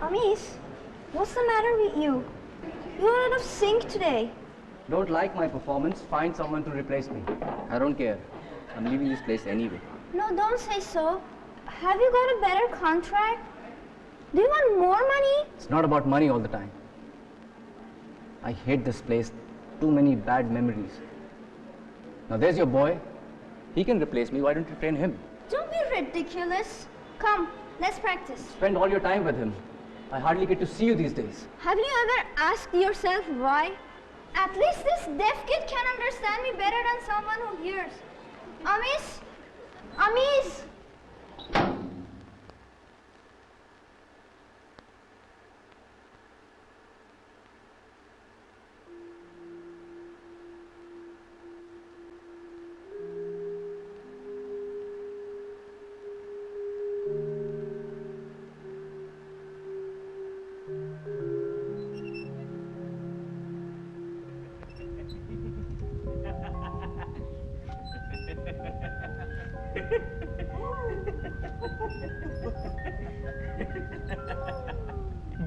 Amish, what's the matter with you? You're out of sync today. Don't like my performance, find someone to replace me. I don't care. I'm leaving this place anyway. No, don't say so. Have you got a better contract? Do you want more money? It's not about money all the time. I hate this place. Too many bad memories. Now there's your boy. He can replace me. Why don't you train him? Don't be ridiculous. Come, let's practice. Spend all your time with him. I hardly get to see you these days. Have you ever asked yourself why? At least this deaf kid can understand me better than someone who hears. Amish! Amish!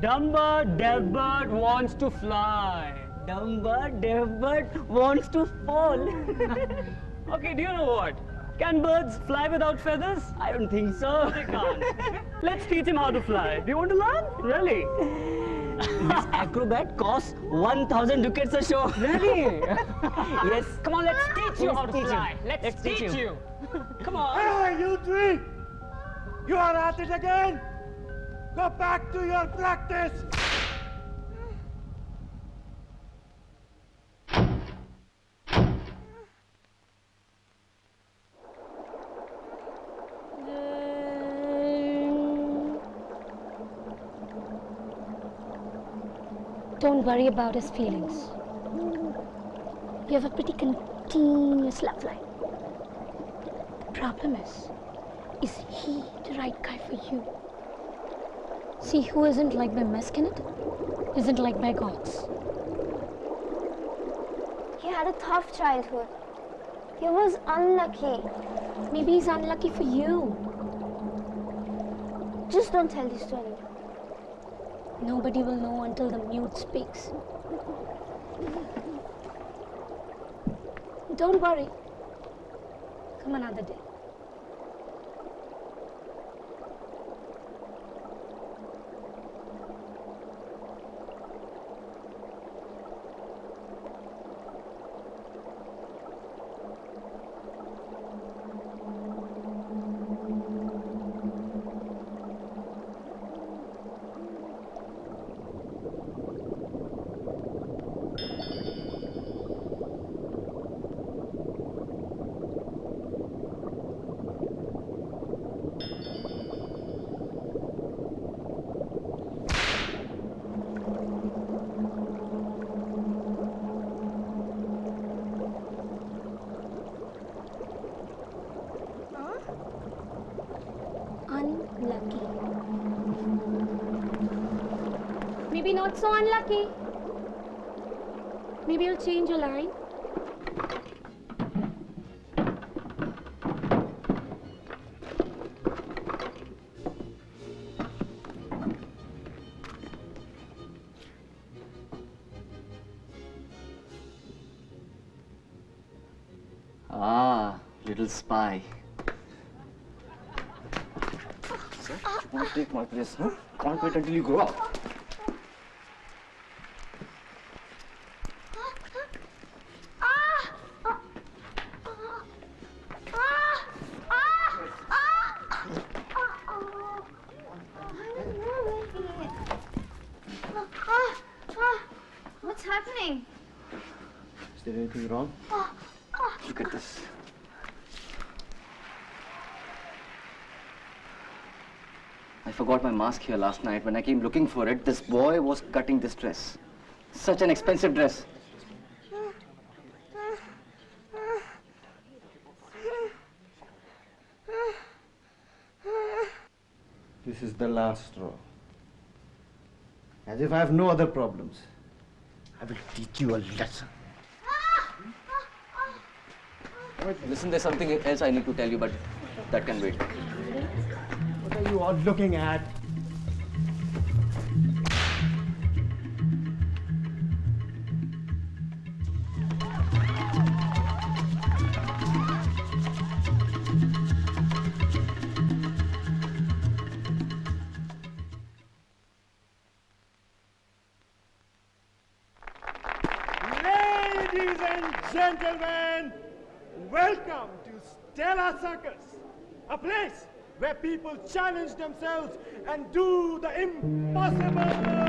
Dumber deaf bird wants to fly. Dumber deaf bird wants to fall. Okay, do you know what? Can birds fly without feathers? I don't think so. They can't. Let's teach him how to fly. Do you want to learn? Really? This acrobat costs 1,000 ducats a show. Really? Yes. Come on, let's teach you how to fly. Let's teach you. Come on. Hey, you three! You are at it again! Go back to your practice! Don't worry about his feelings. You have a pretty continuous love line. The problem is he the right guy for you? See, who isn't liked by Meskinit isn't liked by gods. He had a tough childhood. He was unlucky. Maybe he's unlucky for you. Just don't tell this to anyone. Nobody will know until the mute speaks. Don't worry. Come another day. Unlucky. Maybe not so unlucky. Maybe you'll change your line. Ah, little spy. Sir, you want to take my place, huh? Can't wait until you grow up. What's happening? Is there anything wrong? Look at this. I forgot my mask here last night. When I came looking for it, this boy was cutting this dress. Such an expensive dress. This is the last straw. As if I have no other problems. I will teach you a lesson. Listen, there's something else I need to tell you, but that can wait. What are you all looking at? and gentlemen, welcome to Stella Circus, a place where people challenge themselves and do the impossible.